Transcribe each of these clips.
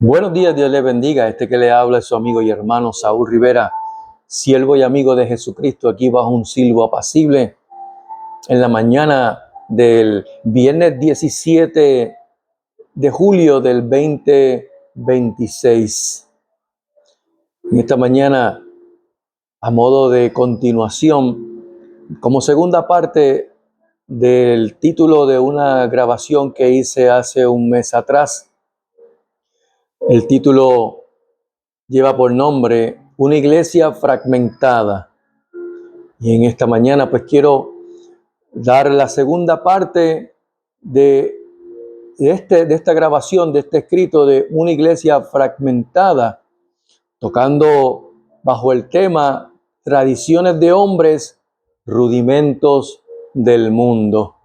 Buenos días, Dios le bendiga. Este que le habla es su amigo y hermano Saúl Rivera, siervo y amigo de Jesucristo, aquí bajo un silbo apacible en la mañana del viernes 17 de julio del 2026. En esta mañana, a modo de continuación, como segunda parte del título de una grabación que hice hace un mes atrás, el título lleva por nombre Una iglesia fragmentada. Y en esta mañana pues quiero dar la segunda parte de esta grabación, de este escrito de una iglesia fragmentada, tocando bajo el tema tradiciones de hombres, rudimentos del mundo.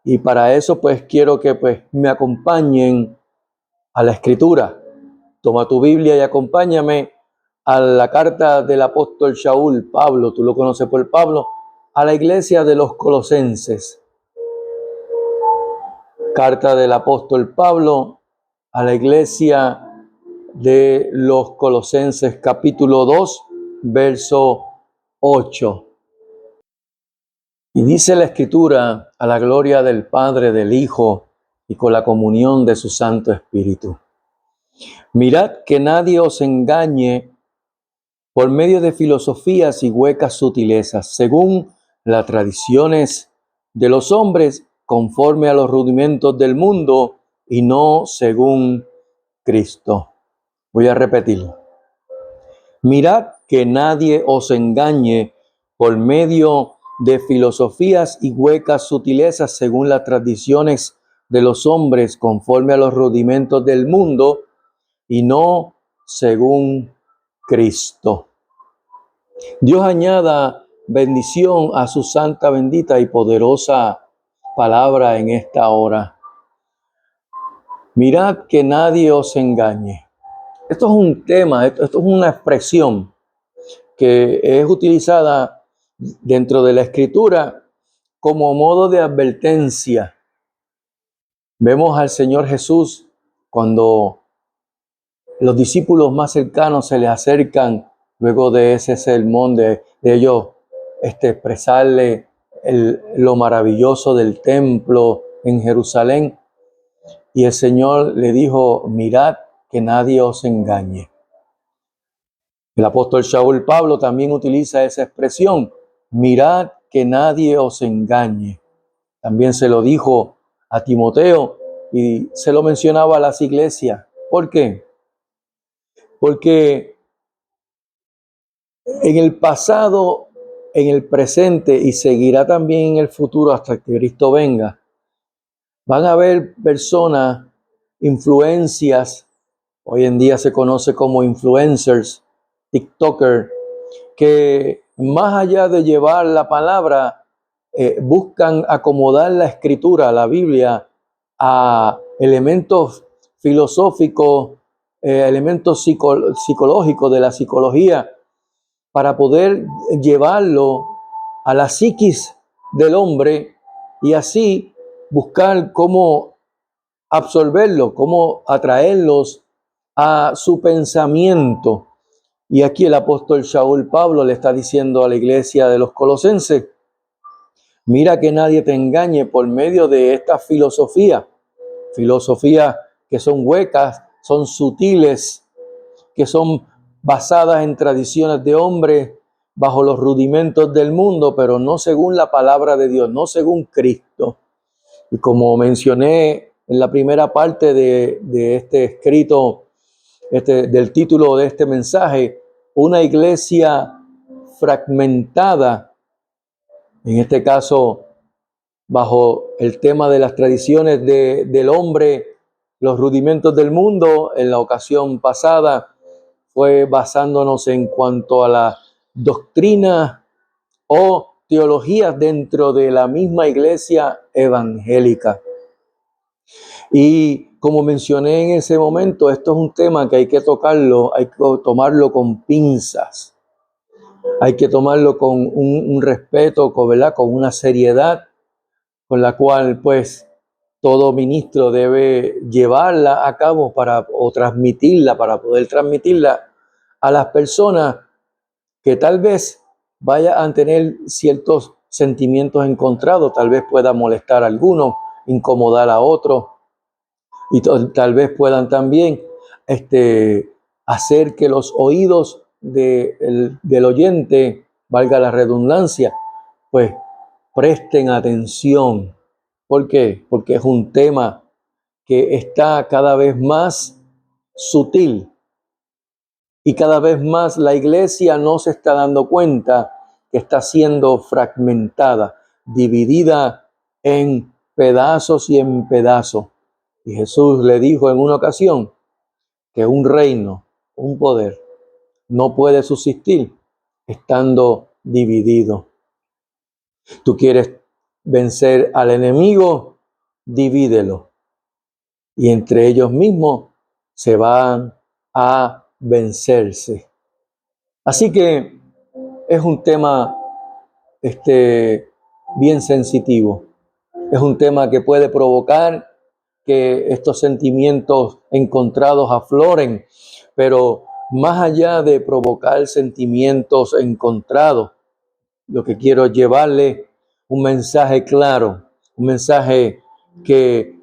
Y para eso pues quiero que me acompañen a la escritura. Toma tu Biblia y acompáñame a la carta del apóstol Shaul, Pablo, tú lo conoces por Pablo, a la iglesia de los Colosenses. Carta del apóstol Pablo a la iglesia de los Colosenses, capítulo 2, verso 8. Y dice la escritura: a la gloria del Padre, del Hijo y con la comunión de su Santo Espíritu. Mirad que nadie os engañe por medio de filosofías y huecas sutilezas, según las tradiciones de los hombres, conforme a los rudimentos del mundo y no según Cristo. Voy a repetirlo. Mirad que nadie os engañe por medio de filosofías y huecas sutilezas, según las tradiciones de los hombres, conforme a los rudimentos del mundo y no según Cristo. Dios añada bendición a su santa, bendita y poderosa palabra en esta hora. Mirad que nadie os engañe. Esto es un tema, esto es una expresión que es utilizada dentro de la Escritura como modo de advertencia. Vemos al Señor Jesús cuando los discípulos más cercanos se le acercan luego de ese sermón de ellos expresarle lo maravilloso del templo en Jerusalén. Y el Señor le dijo: mirad que nadie os engañe. El apóstol Shaul Pablo también utiliza esa expresión: mirad que nadie os engañe. También se lo dijo a Timoteo y se lo mencionaba a las iglesias. ¿Por qué? Porque en el pasado, en el presente y seguirá también en el futuro hasta que Cristo venga, van a haber personas, influencias, hoy en día se conoce como influencers, TikToker, que más allá de llevar la palabra, buscan acomodar la escritura, la Biblia, a elementos filosóficos, elementos psicológicos de la psicología, para poder llevarlo a la psiquis del hombre y así buscar cómo absorberlo, cómo atraerlos a su pensamiento. Y aquí el apóstol Shaul Pablo le está diciendo a la iglesia de los Colosenses: mira que nadie te engañe por medio de esta filosofías que son huecas, son sutiles, que son basadas en tradiciones de hombres, bajo los rudimentos del mundo, pero no según la palabra de Dios, no según Cristo. Y como mencioné en la primera parte de este escrito, del título de este mensaje, una iglesia fragmentada, en este caso bajo el tema de las tradiciones del hombre, los rudimentos del mundo. En la ocasión pasada fue basándonos en cuanto a la doctrina o teologías dentro de la misma iglesia evangélica. Y como mencioné en ese momento, esto es un tema que hay que tocarlo, hay que tomarlo con pinzas, hay que tomarlo con un respeto, ¿verdad? Con una seriedad, con la cual pues todo ministro debe llevarla a cabo o transmitirla, para poder transmitirla a las personas que tal vez vayan a tener ciertos sentimientos encontrados, tal vez pueda molestar a algunos, incomodar a otros, y tal vez puedan también hacer que los oídos del oyente, valga la redundancia, pues presten atención. ¿Por qué? Porque es un tema que está cada vez más sutil y cada vez más la iglesia no se está dando cuenta que está siendo fragmentada, dividida en pedazos y en pedazos. Y Jesús le dijo en una ocasión que un reino, un poder, no puede subsistir estando dividido. Tú quieres vencer al enemigo, divídelo. Y entre ellos mismos se van a vencerse. Así que es un tema bien sensitivo. Es un tema que puede provocar que estos sentimientos encontrados afloren, pero más allá de provocar sentimientos encontrados, lo que quiero es llevarle un mensaje claro, un mensaje que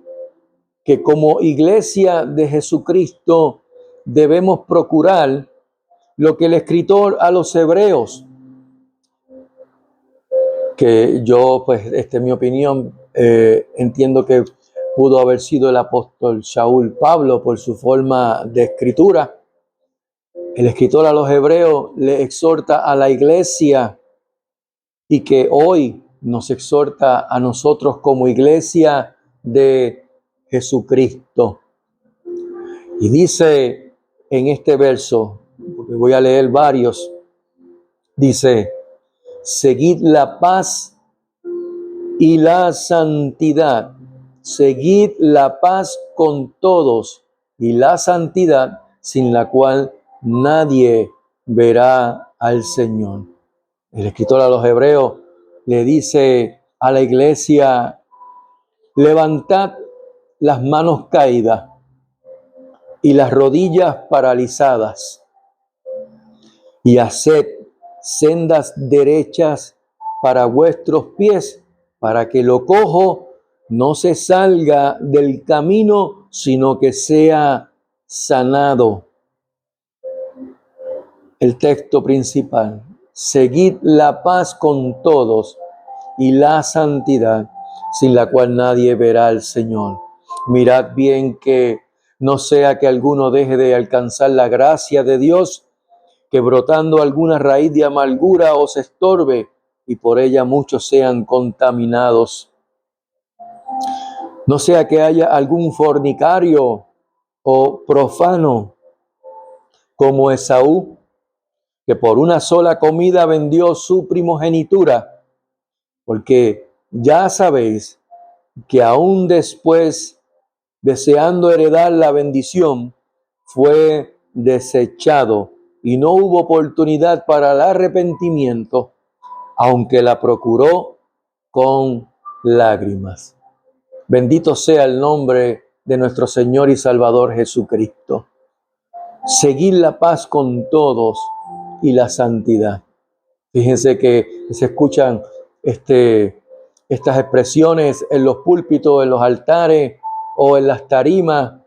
como iglesia de Jesucristo debemos procurar lo que el escritor a los hebreos, que yo, pues, en mi opinión, entiendo que pudo haber sido el apóstol Saúl Pablo por su forma de escritura. El escritor a los hebreos le exhorta a la iglesia y que hoy nos exhorta a nosotros como iglesia de Jesucristo. Y dice en este verso, porque voy a leer varios, dice: seguid la paz y la santidad. Seguid la paz con todos y la santidad, sin la cual nadie verá al Señor. El escritor a los hebreos le dice a la iglesia: levantad las manos caídas y las rodillas paralizadas, y haced sendas derechas para vuestros pies, para que lo cojo no se salga del camino, sino que sea sanado. El texto principal: seguid la paz con todos y la santidad, sin la cual nadie verá al Señor. Mirad bien que no sea que alguno deje de alcanzar la gracia de Dios, que brotando alguna raíz de amargura os estorbe, y por ella muchos sean contaminados. No sea que haya algún fornicario o profano como Esaú, que por una sola comida vendió su primogenitura, porque ya sabéis que aún después, deseando heredar la bendición, fue desechado y no hubo oportunidad para el arrepentimiento, aunque la procuró con lágrimas. Bendito sea el nombre de nuestro Señor y Salvador Jesucristo. Seguid la paz con todos y la santidad. Fíjense que se escuchan estas expresiones en los púlpitos, en los altares o en las tarimas,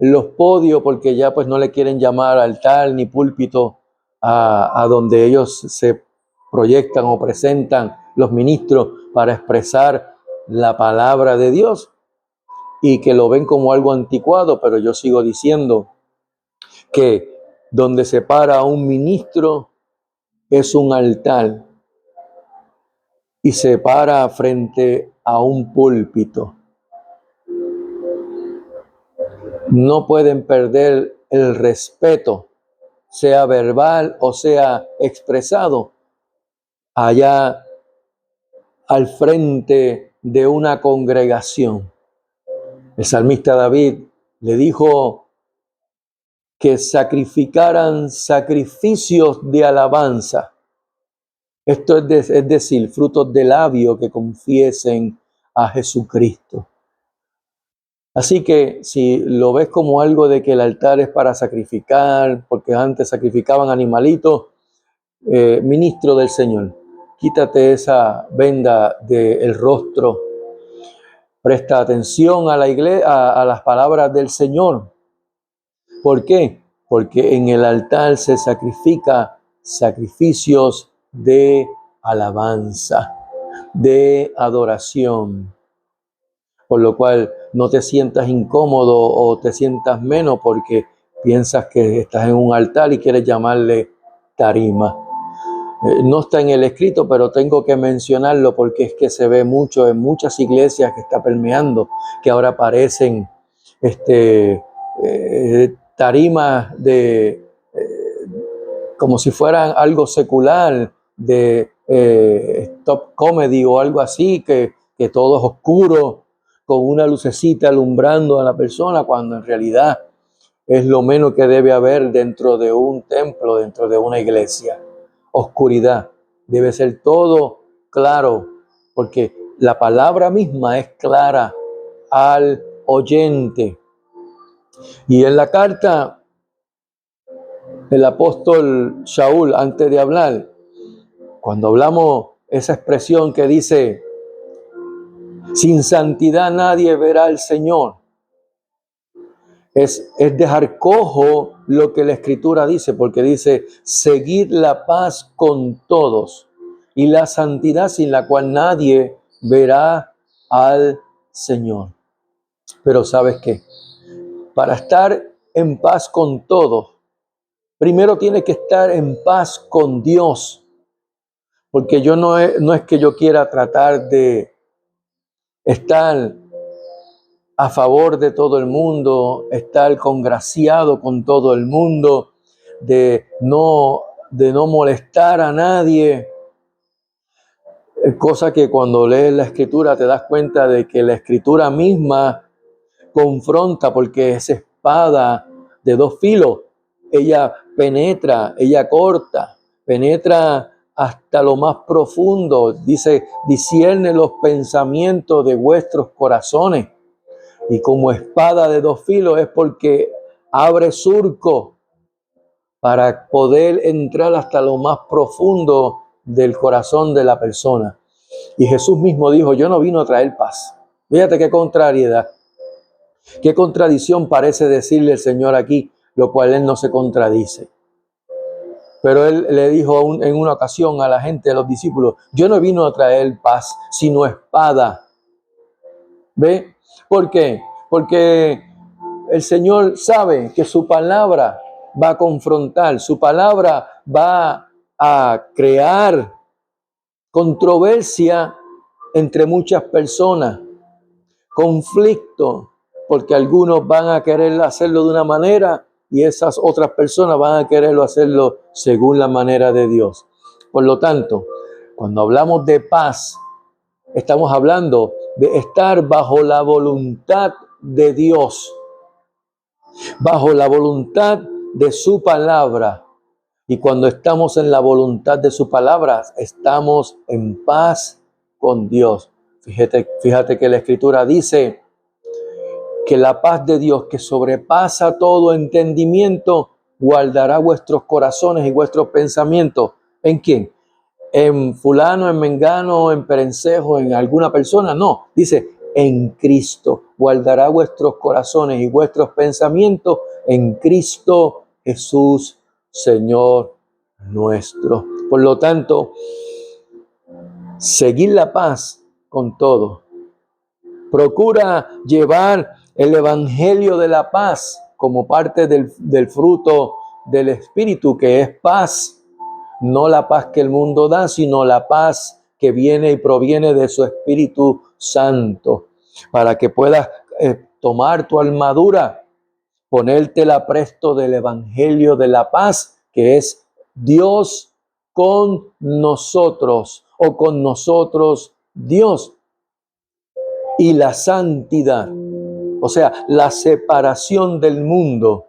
en los podios, porque ya pues no le quieren llamar altar ni púlpito a donde ellos se proyectan o presentan los ministros para expresar la palabra de Dios, y que lo ven como algo anticuado. Pero yo sigo diciendo que donde se para un ministro es un altar y se para frente a un púlpito. No pueden perder el respeto, sea verbal o sea expresado, allá al frente de una congregación. El salmista David le dijo que sacrificaran sacrificios de alabanza. Esto es decir, frutos de labio que confiesen a Jesucristo. Así que si lo ves como algo de que el altar es para sacrificar, porque antes sacrificaban animalitos, ministro del Señor, quítate esa venda del rostro, presta atención a la iglesia, a las palabras del Señor. ¿Por qué? Porque en el altar se sacrifica sacrificios de alabanza, de adoración, por lo cual no te sientas incómodo o te sientas menos porque piensas que estás en un altar y quieres llamarle tarima. No está en el escrito, pero tengo que mencionarlo porque es que se ve mucho en muchas iglesias que está permeando, que ahora parecen tarimas de como si fueran algo secular, de stop comedy o algo así, que todo es oscuro, con una lucecita alumbrando a la persona, cuando en realidad es lo menos que debe haber dentro de un templo, dentro de una iglesia. Oscuridad. Debe ser todo claro, porque la palabra misma es clara al oyente. Y en la carta, el apóstol Shaul, antes de hablar, cuando hablamos esa expresión que dice, sin santidad nadie verá al Señor, es dejar cojo lo que la Escritura dice, porque dice, seguir la paz con todos y la santidad sin la cual nadie verá al Señor. Pero ¿sabes qué? Para estar en paz con todos, primero tienes que estar en paz con Dios, porque yo no es que yo quiera tratar de estar a favor de todo el mundo, estar congraciado con todo el mundo, de no molestar a nadie. Cosa que cuando lees la escritura te das cuenta de que la escritura misma confronta, porque es espada de dos filos. Ella penetra, ella corta, penetra hasta lo más profundo. Dice, discierne los pensamientos de vuestros corazones. Y como espada de dos filos es porque abre surco para poder entrar hasta lo más profundo del corazón de la persona. Y Jesús mismo dijo, yo no vino a traer paz. Fíjate qué contrariedad, qué contradicción parece decirle el Señor aquí, lo cual Él no se contradice. Pero Él le dijo en una ocasión a la gente, a los discípulos, yo no vino a traer paz, sino espada. ¿Ve? ¿Por qué? Porque el Señor sabe que su palabra va a confrontar, su palabra va a crear controversia entre muchas personas, conflicto, porque algunos van a querer hacerlo de una manera y esas otras personas van a quererlo hacerlo según la manera de Dios. Por lo tanto, cuando hablamos de paz, estamos hablando de estar bajo la voluntad de Dios, bajo la voluntad de su palabra. Y cuando estamos en la voluntad de su palabra, estamos en paz con Dios. Fíjate que la Escritura dice que la paz de Dios, que sobrepasa todo entendimiento, guardará vuestros corazones y vuestros pensamientos. ¿En quién? ¿En fulano, en mengano, en perencejo, en alguna persona? No, dice en Cristo. Guardará vuestros corazones y vuestros pensamientos en Cristo Jesús, Señor nuestro. Por lo tanto, seguir la paz con todo. Procura llevar el evangelio de la paz como parte del fruto del Espíritu, que es paz. No la paz que el mundo da, sino la paz que viene y proviene de su Espíritu Santo, para que puedas tomar tu armadura, ponértela presto del evangelio de la paz, que es Dios con nosotros, o con nosotros Dios, y la santidad, o sea, la separación del mundo,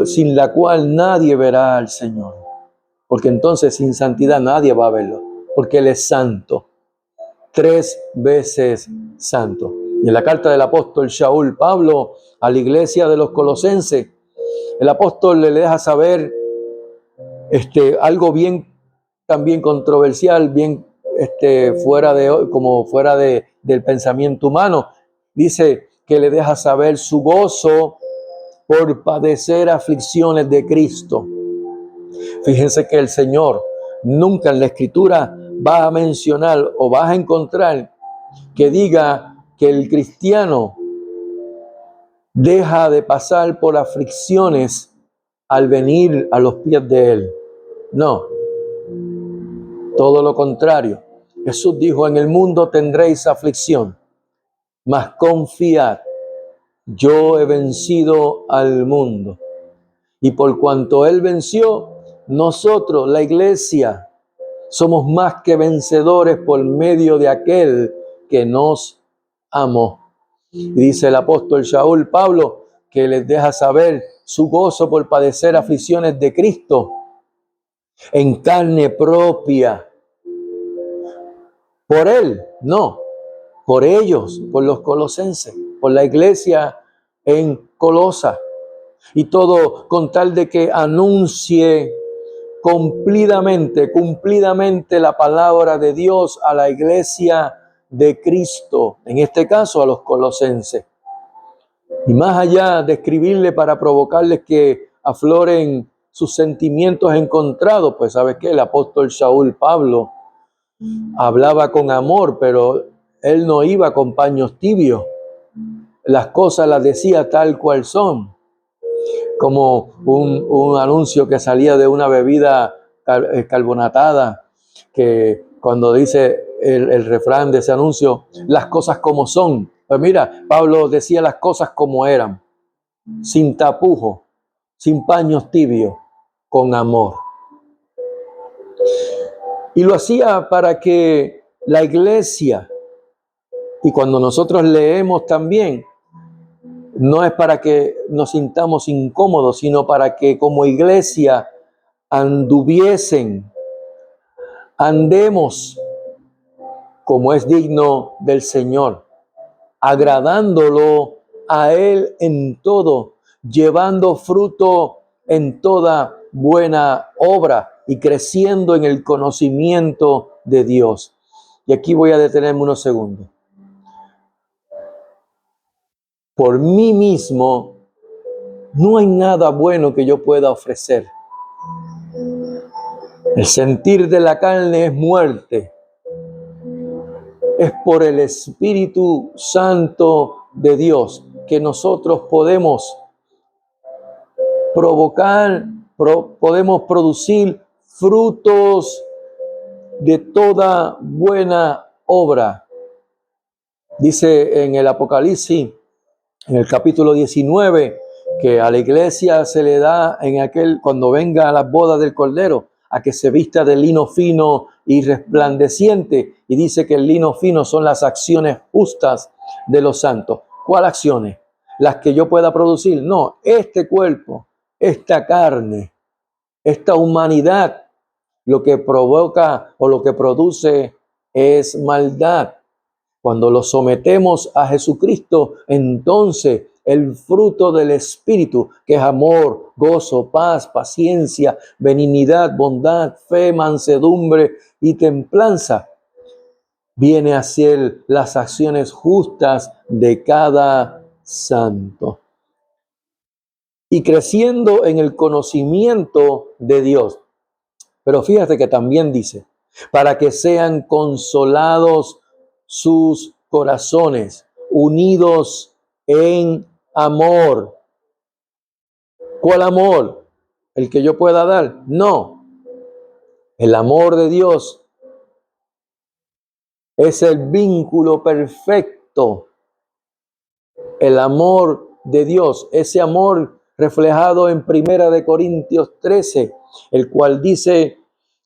sin la cual nadie verá al Señor. Porque entonces sin santidad nadie va a verlo, porque Él es santo, 3 veces santo. Y en la carta del apóstol Shaul Pablo a la iglesia de los Colosenses, el apóstol le deja saber algo bien también controversial, bien fuera del pensamiento humano. Dice que le deja saber su gozo por padecer aflicciones de Cristo. Fíjense que el Señor nunca en la Escritura va a mencionar o vas a encontrar que diga que el cristiano deja de pasar por aflicciones al venir a los pies de Él. No, todo lo contrario. Jesús dijo, en el mundo tendréis aflicción, mas confiad, yo he vencido al mundo. Y por cuanto Él venció, nosotros, la iglesia, somos más que vencedores por medio de aquel que nos amó. Y dice el apóstol Shaul Pablo que les deja saber su gozo por padecer aflicciones de Cristo en carne propia. Por Él, no, por ellos, por los colosenses, por la iglesia en Colosa. Y todo con tal de que anuncie cumplidamente la palabra de Dios a la iglesia de Cristo, en este caso a los colosenses. Y más allá de escribirle para provocarles que afloren sus sentimientos encontrados, pues ¿sabes qué? El apóstol Shaul Pablo hablaba con amor, pero él no iba con paños tibios. Las cosas las decía tal cual son. Como un anuncio que salía de una bebida carbonatada, que cuando dice el refrán de ese anuncio, las cosas como son. Pues mira, Pablo decía las cosas como eran, sin tapujos, sin paños tibios, con amor. Y lo hacía para que la iglesia, y cuando nosotros leemos también, no es para que nos sintamos incómodos, sino para que como iglesia andemos como es digno del Señor, agradándolo a Él en todo, llevando fruto en toda buena obra y creciendo en el conocimiento de Dios. Y aquí voy a detenerme unos segundos. Por mí mismo, no hay nada bueno que yo pueda ofrecer. El sentir de la carne es muerte. Es por el Espíritu Santo de Dios que nosotros podemos podemos producir frutos de toda buena obra. Dice en el Apocalipsis, en el capítulo 19, que a la iglesia se le da cuando venga a las bodas del Cordero, a que se vista de lino fino y resplandeciente. Y dice que el lino fino son las acciones justas de los santos. ¿Cuáles acciones? Las que yo pueda producir. No, este cuerpo, esta carne, esta humanidad, lo que provoca o lo que produce es maldad. Cuando lo sometemos a Jesucristo, entonces el fruto del Espíritu, que es amor, gozo, paz, paciencia, benignidad, bondad, fe, mansedumbre y templanza, viene a ser las acciones justas de cada santo. Y creciendo en el conocimiento de Dios. Pero fíjate que también dice, para que sean consolados sus corazones, unidos en amor. ¿Cuál amor? ¿El que yo pueda dar? No. El amor de Dios es el vínculo perfecto. El amor de Dios, ese amor reflejado en 1 Corintios 13, el cual dice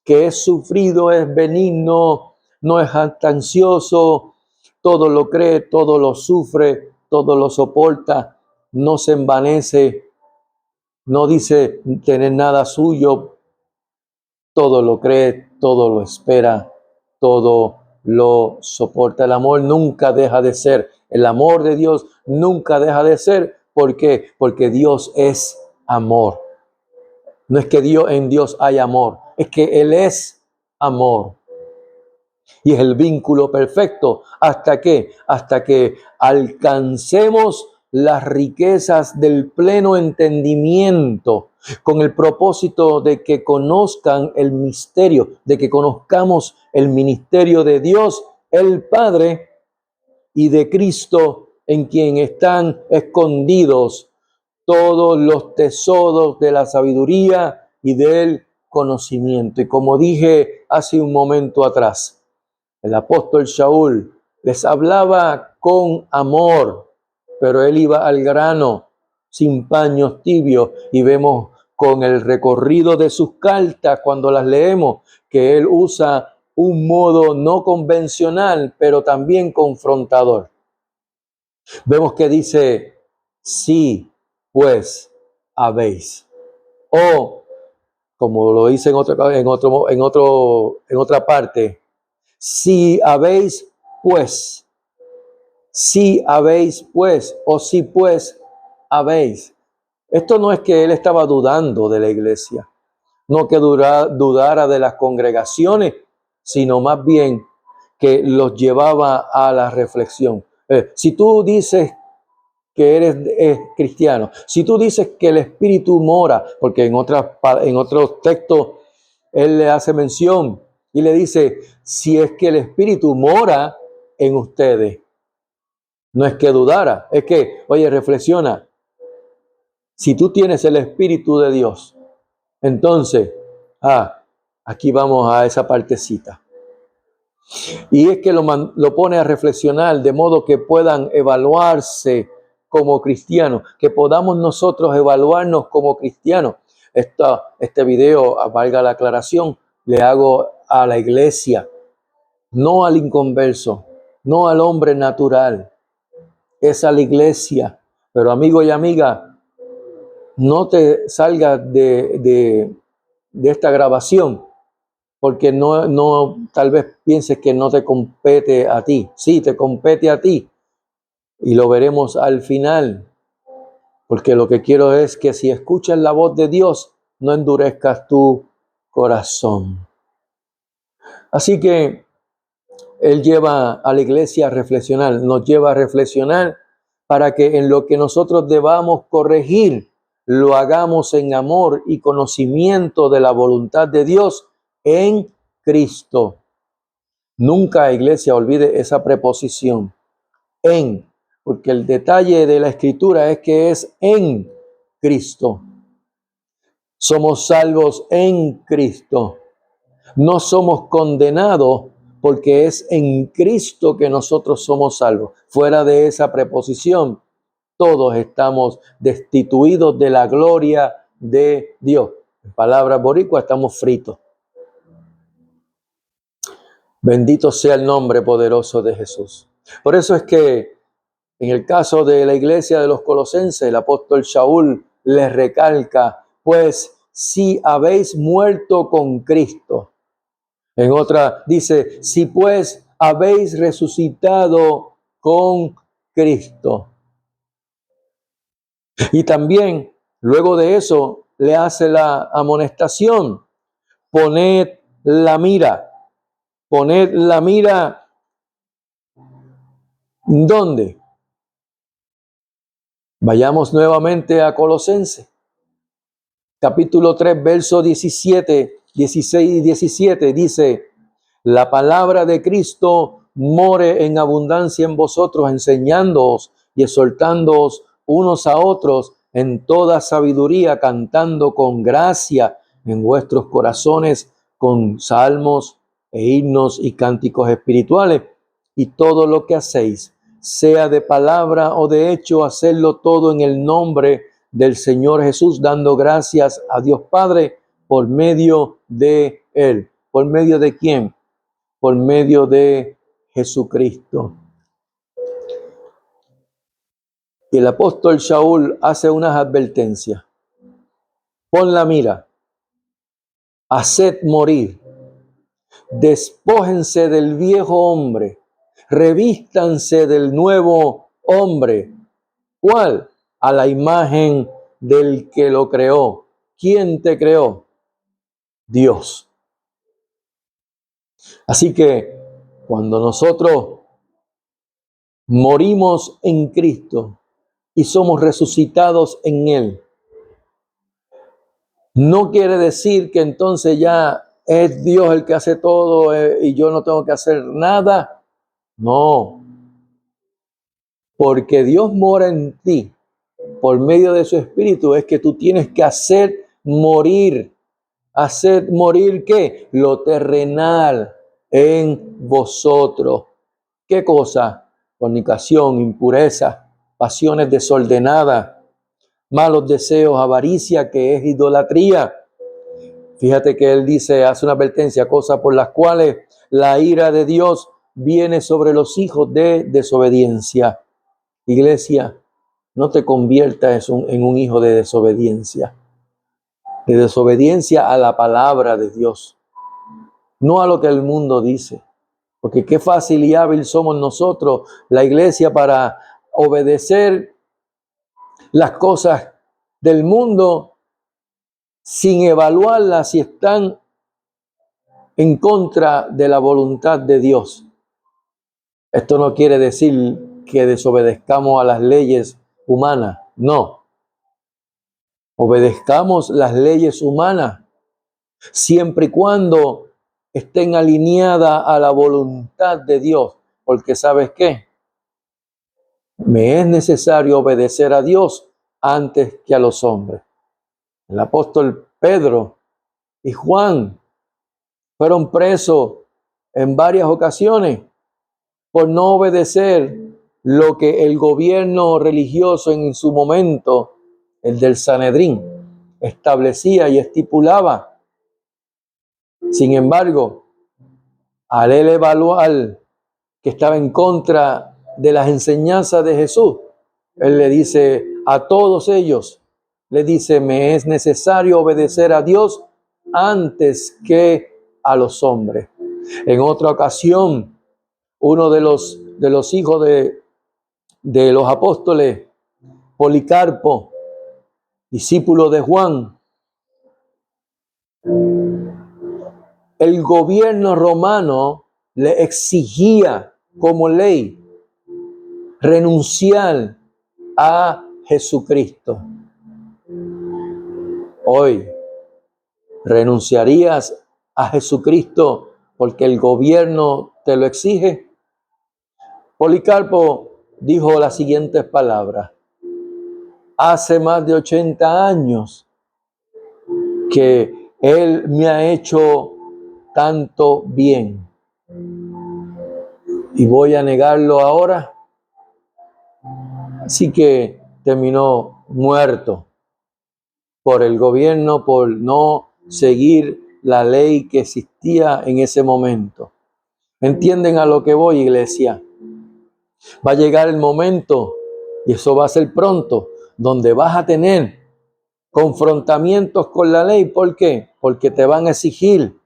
que es sufrido, es benigno, no es jactancioso, todo lo cree, todo lo sufre, todo lo soporta, no se envanece, no dice tener nada suyo, todo lo cree, todo lo espera, todo lo soporta. El amor nunca deja de ser El amor de Dios nunca deja de ser. ¿Por qué? Porque Dios es amor. No es que en Dios hay amor, es que Él es amor. Y es el vínculo perfecto. ¿Hasta qué? Hasta que alcancemos las riquezas del pleno entendimiento, con el propósito de que conozcan el misterio, de que conozcamos el ministerio de Dios, el Padre, y de Cristo, en quien están escondidos todos los tesoros de la sabiduría y del conocimiento. Y como dije hace un momento atrás, el apóstol Shaul les hablaba con amor, pero él iba al grano, sin paños tibios, y vemos con el recorrido de sus cartas, cuando las leemos, que él usa un modo no convencional, pero también confrontador. Vemos que dice, sí, pues habéis. O, como lo dice en otra parte, si habéis pues, o si pues habéis. Esto no es que él estaba dudando de la iglesia, no que dudara de las congregaciones, sino más bien que los llevaba a la reflexión. Si tú dices que eres cristiano, si tú dices que el Espíritu mora, porque en otros textos él le hace mención y le dice, si es que el Espíritu mora en ustedes, no es que dudara, es que, oye, reflexiona, si tú tienes el Espíritu de Dios, entonces, aquí vamos a esa partecita. Y es que lo pone a reflexionar de modo que puedan evaluarse como cristianos, que podamos nosotros evaluarnos como cristianos. Este video, valga la aclaración, le hago a la iglesia, no al inconverso, no al hombre natural, es a la iglesia. Pero amigo y amiga, no te salgas de esta grabación porque tal vez pienses que no te compete a ti. Sí, te compete a ti y lo veremos al final, porque lo que quiero es que si escuchas la voz de Dios, no endurezcas tu corazón. Así que Él lleva a la iglesia a reflexionar, nos lleva a reflexionar para que en lo que nosotros debamos corregir, lo hagamos en amor y conocimiento de la voluntad de Dios en Cristo. Nunca, iglesia, olvide esa preposición, en, porque el detalle de la escritura es que es en Cristo. Somos salvos en Cristo. No somos condenados porque es en Cristo que nosotros somos salvos. Fuera de esa preposición, todos estamos destituidos de la gloria de Dios. En palabras boricuas, estamos fritos. Bendito sea el nombre poderoso de Jesús. Por eso es que en el caso de la iglesia de los Colosenses, el apóstol Shaul les recalca, pues si habéis muerto con Cristo. En otra dice, si pues habéis resucitado con Cristo. Y también, luego de eso, le hace la amonestación, poned la mira. Poned la mira, ¿dónde? Vayamos nuevamente a Colosenses, capítulo 3, verso 17, 16 y 17, dice, la palabra de Cristo more en abundancia en vosotros, enseñándoos y exhortándoos unos a otros en toda sabiduría, cantando con gracia en vuestros corazones con salmos e himnos y cánticos espirituales. Y todo lo que hacéis, sea de palabra o de hecho, hacedlo todo en el nombre del Señor Jesús, dando gracias a Dios Padre por medio de Él. ¿Por medio de quién? Por medio de Jesucristo. Y el apóstol Shaul hace unas advertencias. Pon la mira, haced morir, despójense del viejo hombre, revístanse del nuevo hombre. ¿Cuál? A la imagen del que lo creó. ¿Quién te creó? Dios. Así que cuando nosotros morimos en Cristo y somos resucitados en Él, no quiere decir que entonces ya es Dios el que hace todo y yo no tengo que hacer nada. No, porque Dios mora en ti por medio de su Espíritu, es que tú tienes que hacer morir ¿qué? Lo terrenal en vosotros. ¿Qué cosa? Fornicación, impureza, pasiones desordenadas, malos deseos, avaricia, que es idolatría. Fíjate que él dice, hace una advertencia, cosas por las cuales la ira de Dios viene sobre los hijos de desobediencia. Iglesia, no te conviertas en un hijo de desobediencia a la palabra de Dios, no a lo que el mundo dice. Porque qué fácil y hábil somos nosotros, la iglesia, para obedecer las cosas del mundo sin evaluarlas si están en contra de la voluntad de Dios. Esto no quiere decir que desobedezcamos a las leyes humanas, no. Obedezcamos las leyes humanas siempre y cuando estén alineadas a la voluntad de Dios. Porque ¿sabes qué? Me es necesario obedecer a Dios antes que a los hombres. El apóstol Pedro y Juan fueron presos en varias ocasiones por no obedecer lo que el gobierno religioso en su momento, el del Sanedrín, establecía y estipulaba. Sin embargo, al él evaluar que estaba en contra de las enseñanzas de Jesús, él le dice a todos ellos, le dice, me es necesario obedecer a Dios antes que a los hombres. En otra ocasión, uno de los hijos de los apóstoles, Policarpo, discípulo de Juan, el gobierno romano le exigía como ley renunciar a Jesucristo. Hoy, ¿renunciarías a Jesucristo porque el gobierno te lo exige? Policarpo dijo las siguientes palabras: hace más de 80 años que Él me ha hecho tanto bien. ¿Y voy a negarlo ahora? Así que terminó muerto por el gobierno, por no seguir la ley que existía en ese momento. ¿Entienden a lo que voy, iglesia? Va a llegar el momento, y eso va a ser pronto, donde vas a tener confrontamientos con la ley. ¿Por qué? Porque te van a exigir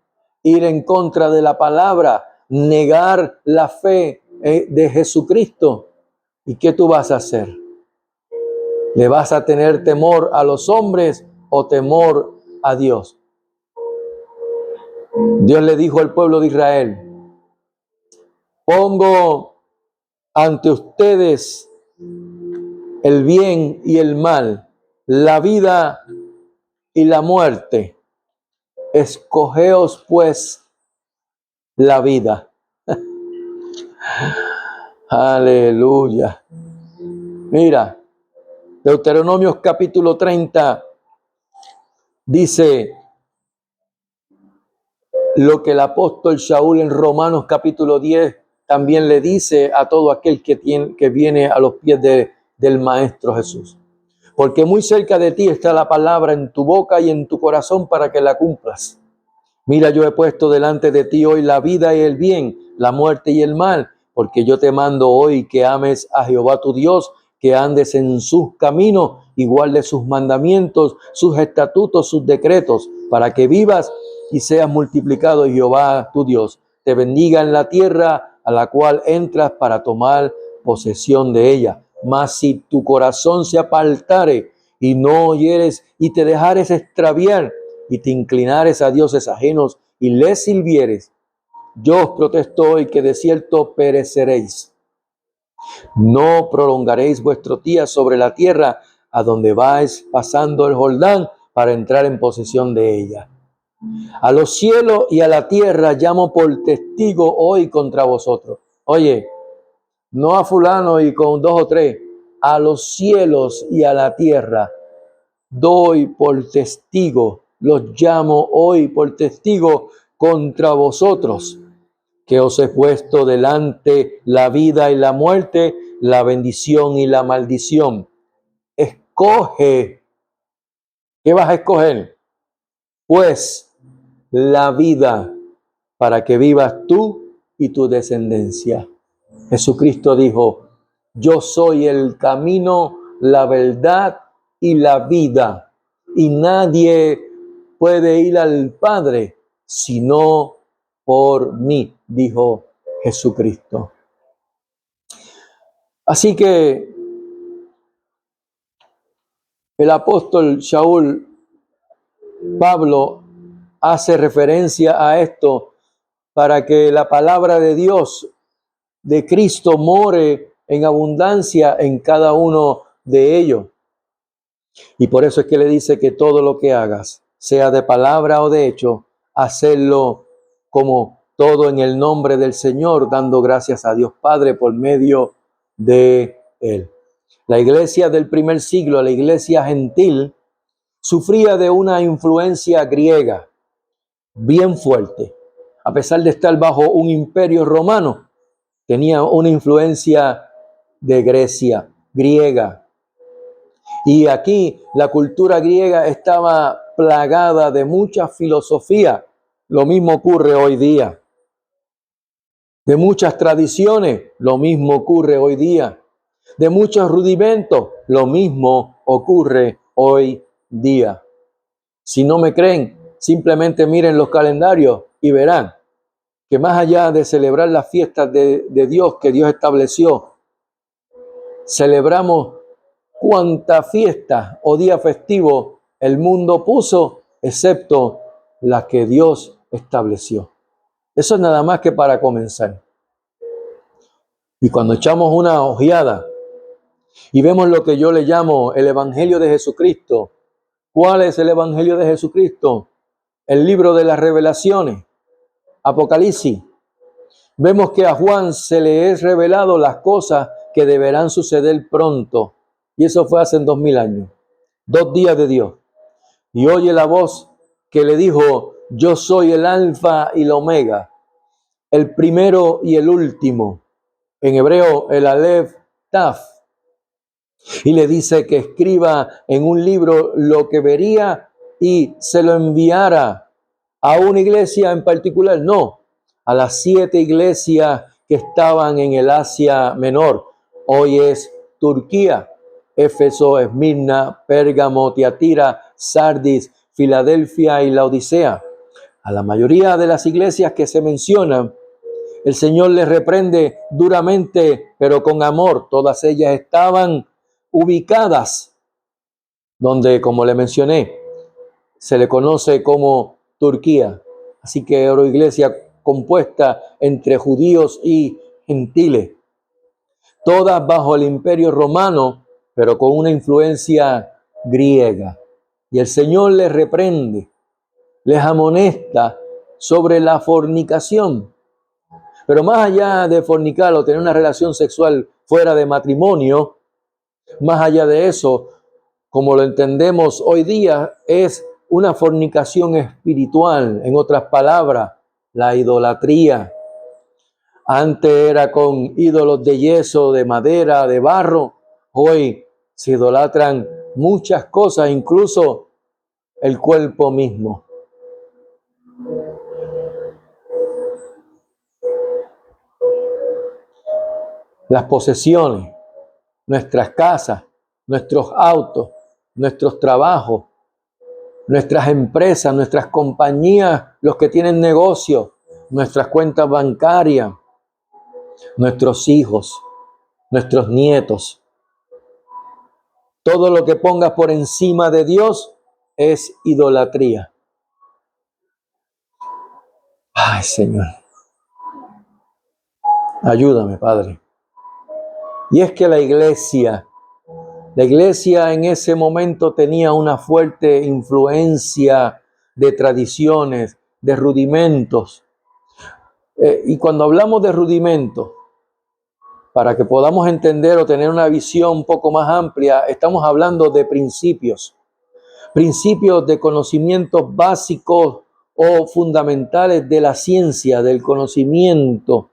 ir en contra de la palabra, negar la fe de Jesucristo. ¿Y qué tú vas a hacer? ¿Le vas a tener temor a los hombres o temor a Dios? Dios le dijo al pueblo de Israel: pongo ante ustedes el bien y el mal, la vida y la muerte. Escogeos pues la vida. Aleluya. Mira, Deuteronomios capítulo 30 dice lo que el apóstol Shaul en Romanos capítulo 10 también le dice a todo aquel que viene a los pies del Maestro Jesús. Porque muy cerca de ti está la palabra en tu boca y en tu corazón para que la cumplas. Mira, yo he puesto delante de ti hoy la vida y el bien, la muerte y el mal, porque yo te mando hoy que ames a Jehová tu Dios, que andes en sus caminos y guardes sus mandamientos, sus estatutos, sus decretos, para que vivas y seas multiplicado. Y Jehová tu Dios te bendiga en la tierra a la cual entras para tomar posesión de ella. Mas si tu corazón se apartare y no oyeres y te dejares extraviar y te inclinares a dioses ajenos y les sirvieres, yo os protesto hoy que de cierto pereceréis. No prolongaréis vuestros días sobre la tierra a donde vais pasando el Jordán para entrar en posesión de ella. A los cielos y a la tierra llamo por testigo hoy contra vosotros. Oye, no a fulano y con 2 o 3, a los cielos y a la tierra doy por testigo, los llamo hoy por testigo contra vosotros, que os he puesto delante la vida y la muerte, la bendición y la maldición. Escoge. ¿Qué vas a escoger? Pues la vida para que vivas tú y tu descendencia. Jesucristo dijo, yo soy el camino, la verdad y la vida. Y nadie puede ir al Padre sino por mí, dijo Jesucristo. Así que el apóstol Shaul, Pablo, hace referencia a esto para que la palabra de Dios, de Cristo, more en abundancia en cada uno de ellos. Y por eso es que le dice que todo lo que hagas, sea de palabra o de hecho, hacerlo como todo en el nombre del Señor, dando gracias a Dios Padre por medio de Él. La iglesia del primer siglo, la iglesia gentil, sufría de una influencia griega bien fuerte. A pesar de estar bajo un imperio romano, tenía una influencia de Grecia, griega. Y aquí la cultura griega estaba plagada de mucha filosofía. Lo mismo ocurre hoy día. De muchas tradiciones, lo mismo ocurre hoy día. De muchos rudimentos, lo mismo ocurre hoy día. Si no me creen, simplemente miren los calendarios y verán que más allá de celebrar las fiestas de Dios que Dios estableció, celebramos cuánta fiesta o día festivo el mundo puso, excepto la que Dios estableció. Eso es nada más que para comenzar. Y cuando echamos una ojeada y vemos lo que yo le llamo el Evangelio de Jesucristo, ¿cuál es el Evangelio de Jesucristo? El libro de las revelaciones, Apocalipsis. Vemos que a Juan se le es revelado las cosas que deberán suceder pronto. Y eso fue hace 2000 años. 2 días de Dios. Y oye la voz que le dijo, yo soy el alfa y la omega, el primero y el último. En hebreo, el Aleph Taf. Y le dice que escriba en un libro lo que vería y se lo enviara a una iglesia en particular. No, a las 7 iglesias que estaban en el Asia Menor. Hoy es Turquía, Éfeso, Esmirna, Pérgamo, Tiatira, Sardis, Filadelfia y Laodicea. A la mayoría de las iglesias que se mencionan, el Señor les reprende duramente, pero con amor. Todas ellas estaban ubicadas donde, como le mencioné, se le conoce como Turquía. Así que era una iglesia compuesta entre judíos y gentiles, todas bajo el imperio romano, pero con una influencia griega. Y el Señor les reprende, les amonesta sobre la fornicación. Pero más allá de fornicar o tener una relación sexual fuera de matrimonio, más allá de eso, como lo entendemos hoy día, es una fornicación espiritual. En otras palabras, la idolatría. Antes era con ídolos de yeso, de madera, de barro. Hoy se idolatran muchas cosas, incluso el cuerpo mismo. Las posesiones, nuestras casas, nuestros autos, nuestros trabajos, nuestras empresas, nuestras compañías, los que tienen negocios, nuestras cuentas bancarias, nuestros hijos, nuestros nietos. Todo lo que pongas por encima de Dios es idolatría. Ay, Señor, ayúdame, Padre. Y es que la iglesia en ese momento tenía una fuerte influencia de tradiciones, de rudimentos. Y cuando hablamos de rudimentos, para que podamos entender o tener una visión un poco más amplia, estamos hablando de principios de conocimientos básicos o fundamentales de la ciencia, del conocimiento,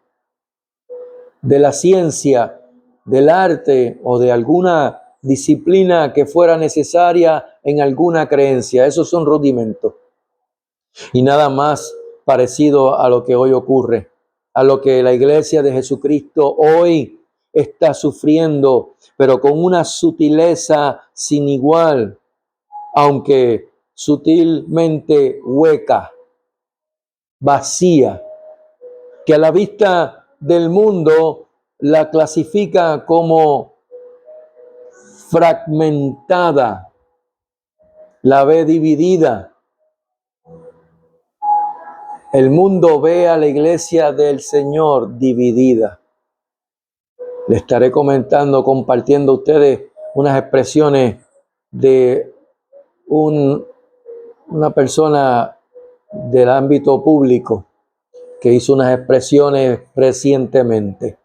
de la ciencia, del arte o de alguna disciplina que fuera necesaria en alguna creencia. Esos son rudimentos. Y nada más parecido a lo que hoy ocurre, a lo que la iglesia de Jesucristo hoy está sufriendo, pero con una sutileza sin igual, aunque sutilmente hueca, vacía, que a la vista del mundo la clasifica como fragmentada, la ve dividida. El mundo ve a la iglesia del Señor dividida. Le estaré compartiendo a ustedes unas expresiones de una persona del ámbito público que hizo unas expresiones recientemente.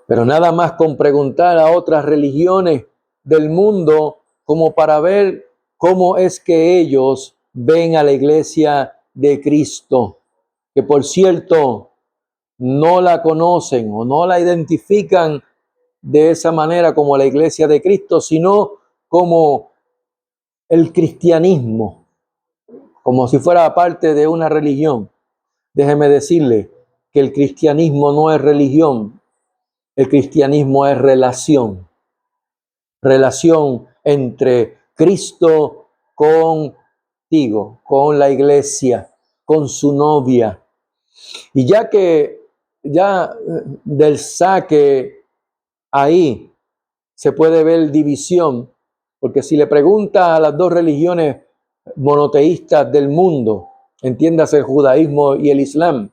Pero nada más con preguntar a otras religiones del mundo como para ver cómo es que ellos ven a la iglesia de Cristo, que por cierto no la conocen o no la identifican de esa manera como la iglesia de Cristo, sino como el cristianismo, como si fuera parte de una religión. Déjeme decirle que el cristianismo no es religión, el cristianismo es relación. Relación entre Cristo contigo, con la iglesia, con su novia. Y ya del saque ahí se puede ver división, porque si le preguntas a las dos religiones monoteístas del mundo, entiéndase el judaísmo y el islam,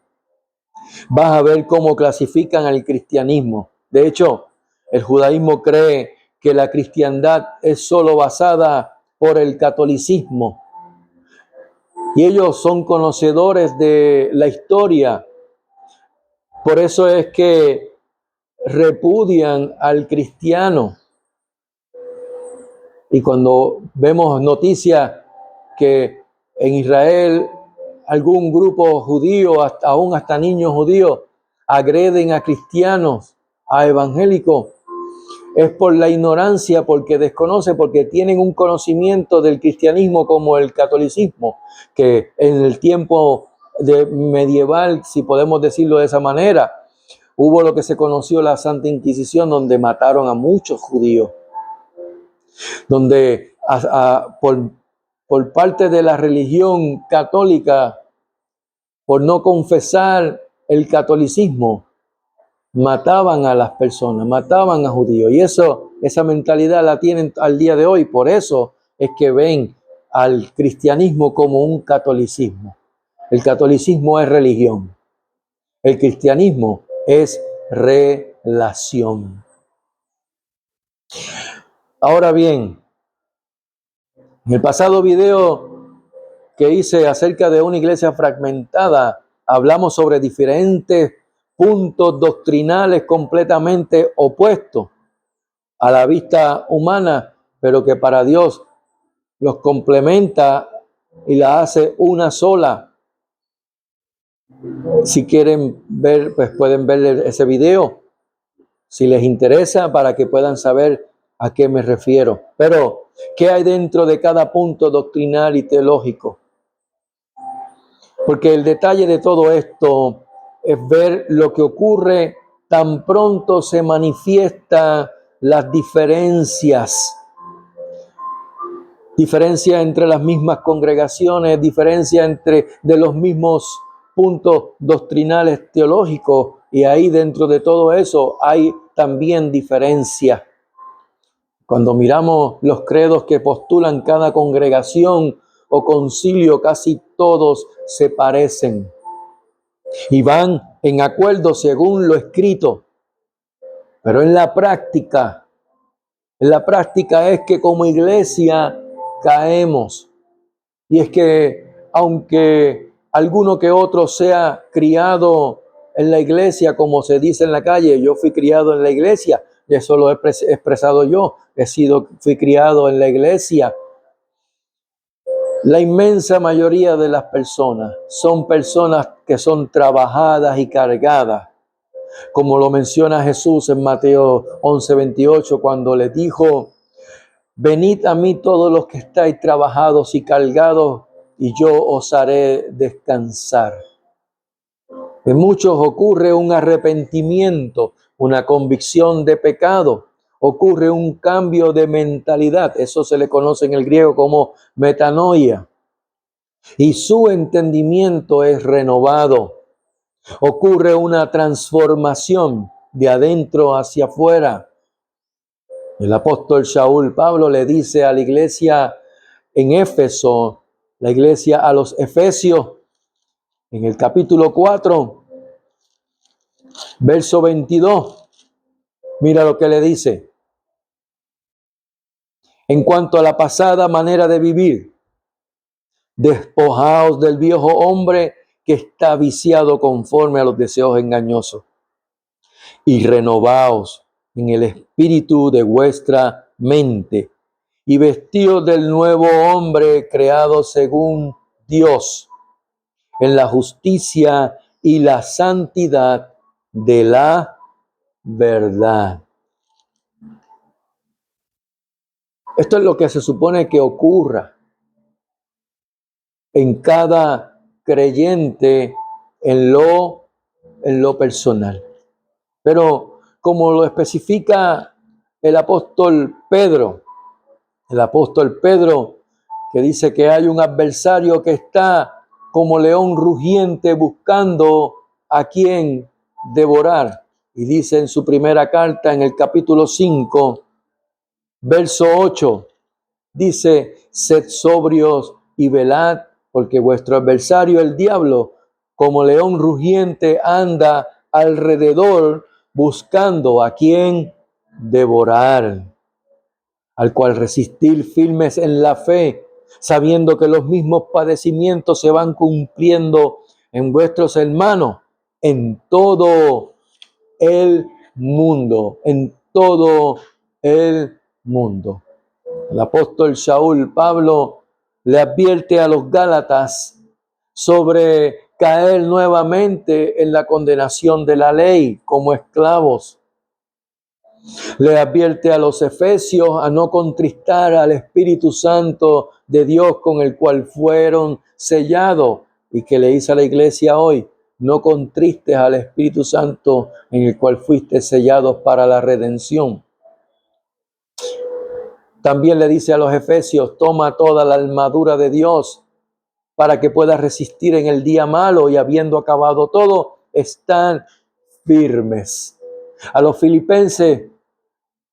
vas a ver cómo clasifican al cristianismo. De hecho, el judaísmo cree que la cristiandad es solo basada por el catolicismo. Y ellos son conocedores de la historia. Por eso es que repudian al cristiano. Y cuando vemos noticias que en Israel algún grupo judío, aún hasta niños judíos, agreden a cristianos, a evangélicos, es por la ignorancia, porque desconocen, porque tienen un conocimiento del cristianismo como el catolicismo, que en el tiempo medieval, si podemos decirlo de esa manera, hubo lo que se conoció la Santa Inquisición, donde mataron a muchos judíos, donde por parte de la religión católica, por no confesar el catolicismo, mataban a las personas, mataban a judíos. Y esa mentalidad la tienen al día de hoy. Por eso es que ven al cristianismo como un catolicismo. El catolicismo es religión. El cristianismo es relación. Ahora bien, en el pasado video que hice acerca de una iglesia fragmentada, hablamos sobre diferentes puntos doctrinales completamente opuestos a la vista humana, pero que para Dios los complementa y la hace una sola. Si quieren ver, pues pueden ver ese video, si les interesa, para que puedan saber a qué me refiero. Pero, ¿qué hay dentro de cada punto doctrinal y teológico? Porque el detalle de todo esto es ver lo que ocurre tan pronto se manifiesta las diferencias entre las mismas congregaciones, diferencia de los mismos puntos doctrinales teológicos, Y ahí dentro de todo eso hay también diferencia. Cuando miramos los credos que postulan cada congregación o concilio, casi todos se parecen y van en acuerdo según lo escrito. Pero en la práctica es que como iglesia caemos. Y es que aunque alguno que otro sea criado en la iglesia, como se dice en la calle, yo fui criado en la iglesia, y eso lo he expresado yo, fui criado en la iglesia. La inmensa mayoría de las personas son personas que son trabajadas y cargadas, como lo menciona Jesús en Mateo 11:28, cuando le dijo: venid a mí todos los que estáis trabajados y cargados, y yo os haré descansar. En muchos ocurre un arrepentimiento, una convicción de pecado, ocurre un cambio de mentalidad, eso se le conoce en el griego como metanoia, y su entendimiento es renovado. Ocurre una transformación de adentro hacia afuera. El apóstol Saúl Pablo le dice a la iglesia en Éfeso, la iglesia a los Efesios, en el capítulo 4, verso 22, mira lo que le dice. En cuanto a la pasada manera de vivir, despojaos del viejo hombre que está viciado conforme a los deseos engañosos, y renovaos en el espíritu de vuestra mente, y vestíos del nuevo hombre creado según Dios, en la justicia y la santidad de la verdad. Esto es lo que se supone que ocurra en cada creyente en lo personal. Pero como lo especifica el apóstol Pedro, que dice que hay un adversario que está como león rugiente buscando a quien devorar. Y dice en su primera carta, en el capítulo 5, verso 8, dice: sed sobrios y velad, porque vuestro adversario, el diablo, como león rugiente, anda alrededor buscando a quien devorar, al cual resistir firmes en la fe, sabiendo que los mismos padecimientos se van cumpliendo en vuestros hermanos en todo el mundo, en todo el mundo. El apóstol Saúl Pablo le advierte a los Gálatas sobre caer nuevamente en la condenación de la ley como esclavos. Le advierte a los efesios a no contristar al Espíritu Santo de Dios con el cual fueron sellados, y que le dice a la iglesia hoy: no contristes al Espíritu Santo en el cual fuiste sellados para la redención. También le dice a los efesios: toma toda la armadura de Dios para que puedas resistir en el día malo, y habiendo acabado todo, están firmes. A los filipenses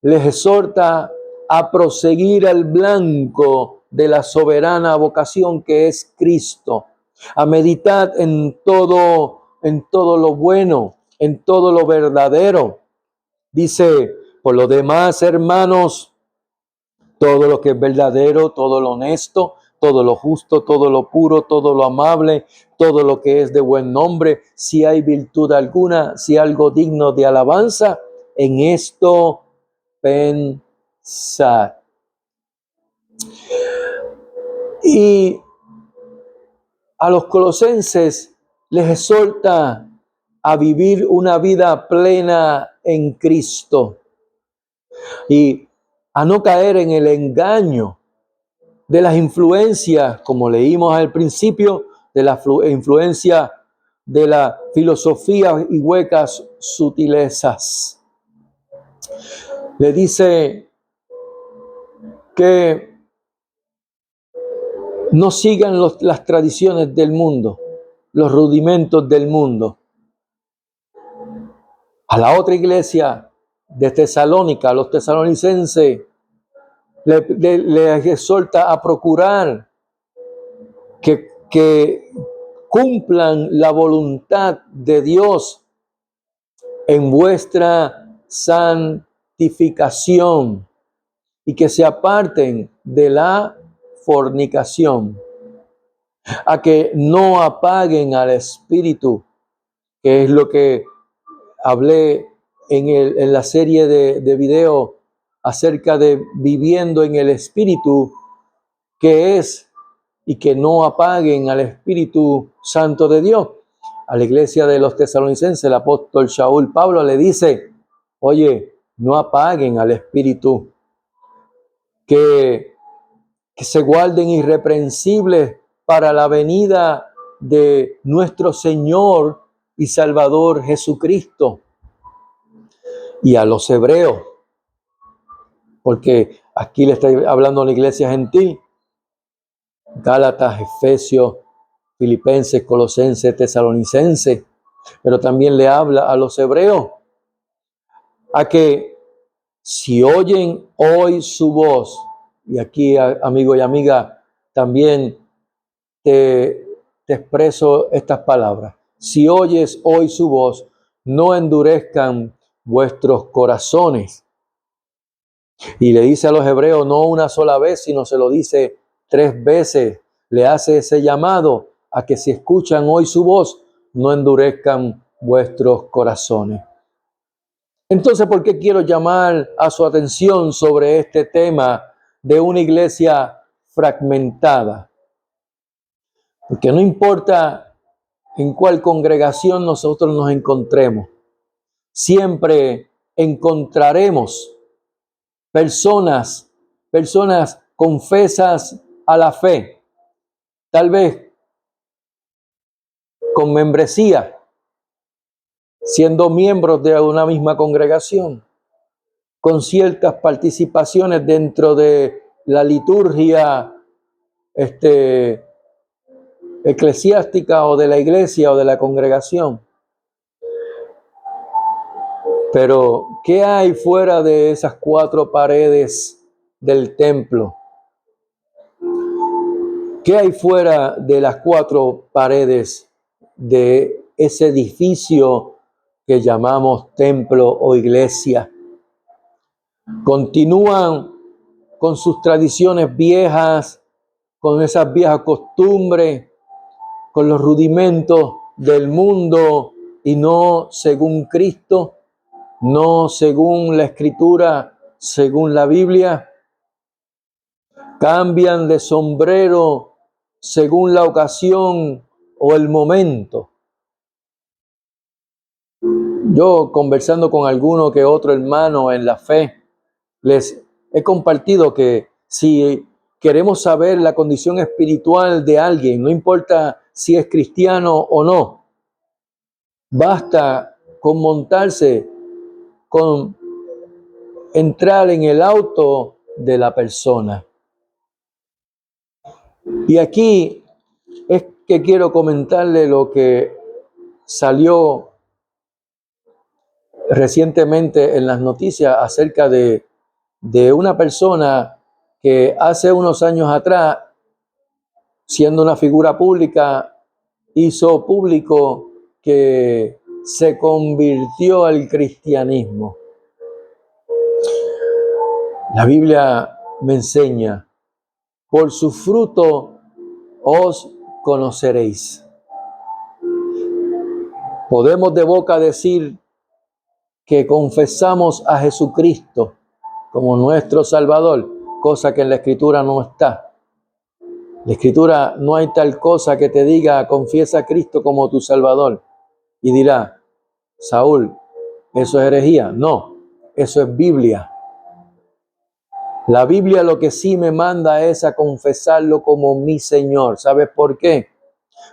les exhorta a proseguir al blanco de la soberana vocación que es Cristo, a meditar en todo lo bueno, en todo lo verdadero. Dice: por lo demás, hermanos, todo lo que es verdadero, todo lo honesto, todo lo justo, todo lo puro, todo lo amable, todo lo que es de buen nombre, si hay virtud alguna, si algo digno de alabanza, en esto pensar. Y a los colosenses les exhorta a vivir una vida plena en Cristo y a no caer en el engaño de las influencias, como leímos al principio, de la influencia de la filosofía y huecas sutilezas. Le dice que no sigan las tradiciones del mundo, los rudimentos del mundo. A la otra iglesia de Tesalónica, a los tesalonicenses, les exhorta a procurar que cumplan la voluntad de Dios en vuestra santificación y que se aparten de la fornicación, a que no apaguen al espíritu, que es lo que hablé en la serie de video acerca de viviendo en el espíritu, que es y que no apaguen al Espíritu Santo de Dios. A la iglesia de los tesalonicenses, el apóstol Shaul Pablo le dice, oye, no apaguen al Espíritu, que se guarden irreprensibles para la venida de nuestro Señor y Salvador Jesucristo. Y a los hebreos, porque aquí le estoy hablando a la iglesia gentil, Gálatas, Efesios, Filipenses, Colosenses, Tesalonicenses, pero también le habla a los hebreos, a que si oyen hoy su voz, y aquí amigo y amiga, también te expreso estas palabras, si oyes hoy su voz, no endurezcan vuestros corazones. Y le dice a los hebreos no una sola vez, sino se lo dice 3 veces, le hace ese llamado a que si escuchan hoy su voz, no endurezcan vuestros corazones. Entonces, ¿por qué quiero llamar a su atención sobre este tema de una iglesia fragmentada? Porque no importa en cuál congregación nosotros nos encontremos, siempre encontraremos personas confesas a la fe, tal vez con membresía, siendo miembros de una misma congregación, con ciertas participaciones dentro de la liturgia eclesiástica o de la iglesia o de la congregación. Pero, ¿qué hay fuera de esas 4 paredes del templo? ¿Qué hay fuera de las 4 paredes de ese edificio que llamamos templo o iglesia? Continúan con sus tradiciones viejas, con esas viejas costumbres, con los rudimentos del mundo y no según Cristo, no según la Escritura, según la Biblia. Cambian de sombrero según la ocasión o el momento. Yo, conversando con alguno que otro hermano en la fe, les he compartido que si queremos saber la condición espiritual de alguien, no importa si es cristiano o no, basta con montarse, con entrar en el auto de la persona. Y aquí es que quiero comentarle lo que salió recientemente en las noticias acerca de una persona que hace unos años atrás, siendo una figura pública, hizo público que se convirtió al cristianismo. La Biblia me enseña, por su fruto os conoceréis. Podemos de boca decir que confesamos a Jesucristo como nuestro Salvador, cosa que en la Escritura no está. En la Escritura no hay tal cosa que te diga, confiesa a Cristo como tu Salvador. Y dirá, Saúl, ¿eso es herejía? No, eso es Biblia. La Biblia lo que sí me manda es a confesarlo como mi Señor. ¿Sabes por qué?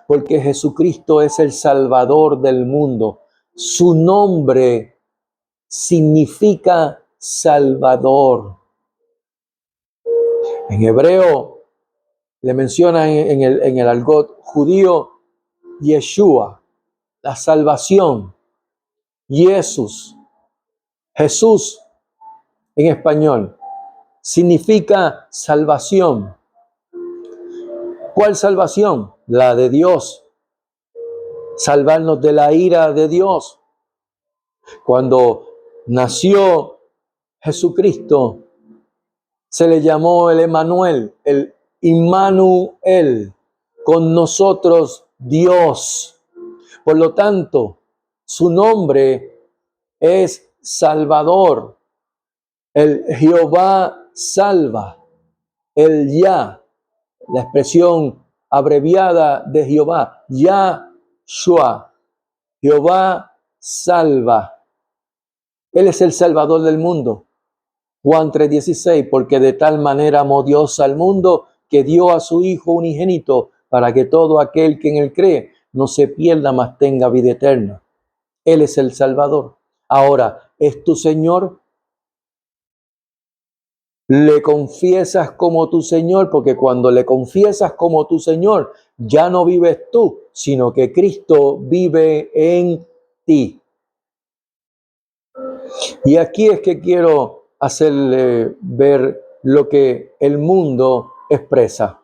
Porque Jesucristo es el Salvador del mundo. Su nombre significa Salvador. En hebreo le mencionan en el argot judío Yeshua, la salvación. Jesús. Jesús en español significa salvación. ¿Cuál salvación? La de Dios. Salvarnos de la ira de Dios. Cuando nació Jesucristo, se le llamó el Emmanuel, el Immanuel, con nosotros Dios. Por lo tanto, su nombre es Salvador, el Jehová salva, el Yah, la expresión abreviada de Jehová, Yahshua, Jehová salva. Él es el Salvador del mundo. Juan 3:16, porque de tal manera amó Dios al mundo que dio a su Hijo unigénito para que todo aquel que en él cree no se pierda, mas tenga vida eterna. Él es el Salvador. Ahora, ¿es tu Señor? Le confiesas como tu Señor, porque cuando le confiesas como tu Señor, ya no vives tú, sino que Cristo vive en ti. Y aquí es que quiero hacerle ver lo que el mundo expresa.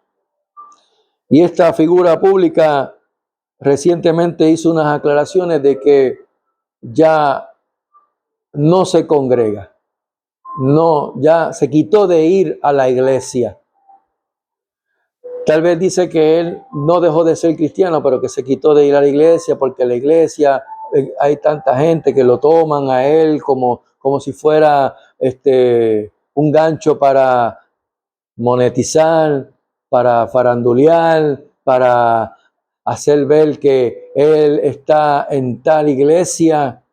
Y esta figura pública recientemente hizo unas aclaraciones de que ya no se congrega. No, ya se quitó de ir a la iglesia. Tal vez dice que él no dejó de ser cristiano, pero que se quitó de ir a la iglesia porque la iglesia hay tanta gente que lo toman a él como si fuera un gancho para monetizar, para farandulear, para hacer ver que él está en tal iglesia.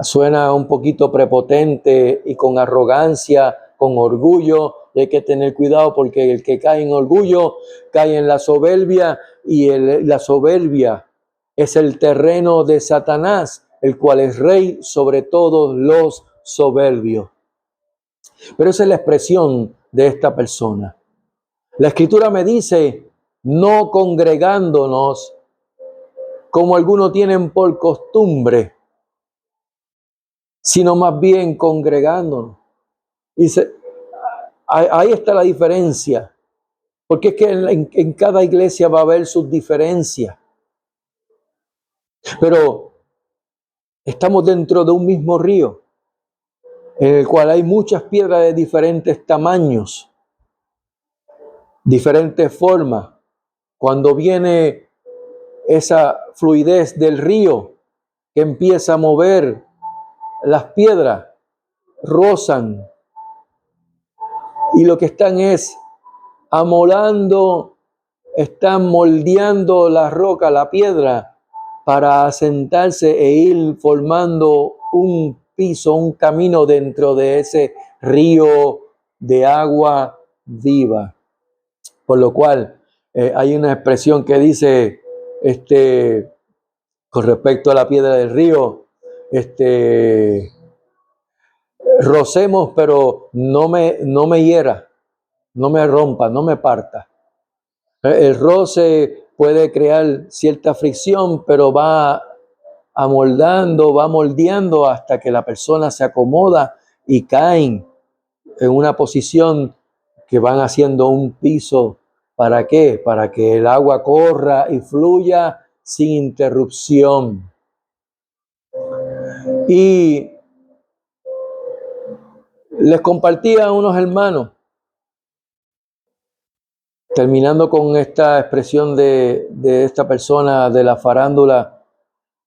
Suena un poquito prepotente y con arrogancia, con orgullo. Y hay que tener cuidado porque el que cae en orgullo cae en la soberbia, y la soberbia es el terreno de Satanás, el cual es rey sobre todos los soberbios. Pero esa es la expresión de esta persona. La Escritura me dice, no congregándonos como algunos tienen por costumbre, sino más bien congregándonos. Dice, ahí está la diferencia, porque es que en cada iglesia va a haber sus diferencias, pero estamos dentro de un mismo río, en el cual hay muchas piedras de diferentes tamaños, diferentes formas. Cuando viene esa fluidez del río que empieza a mover las piedras, rozan, y lo que están es amolando, están moldeando la roca, la piedra, para asentarse e ir formando un piso, un camino dentro de ese río de agua viva. Por lo cual hay una expresión que dice, con respecto a la piedra del río, rocemos, pero no me hiera, no me rompa, no me parta. El roce puede crear cierta fricción, pero va amoldando, va moldeando hasta que la persona se acomoda y caen en una posición que van haciendo un piso. ¿Para qué? Para que el agua corra y fluya sin interrupción. Y les compartía a unos hermanos, terminando con esta expresión de esta persona de la farándula,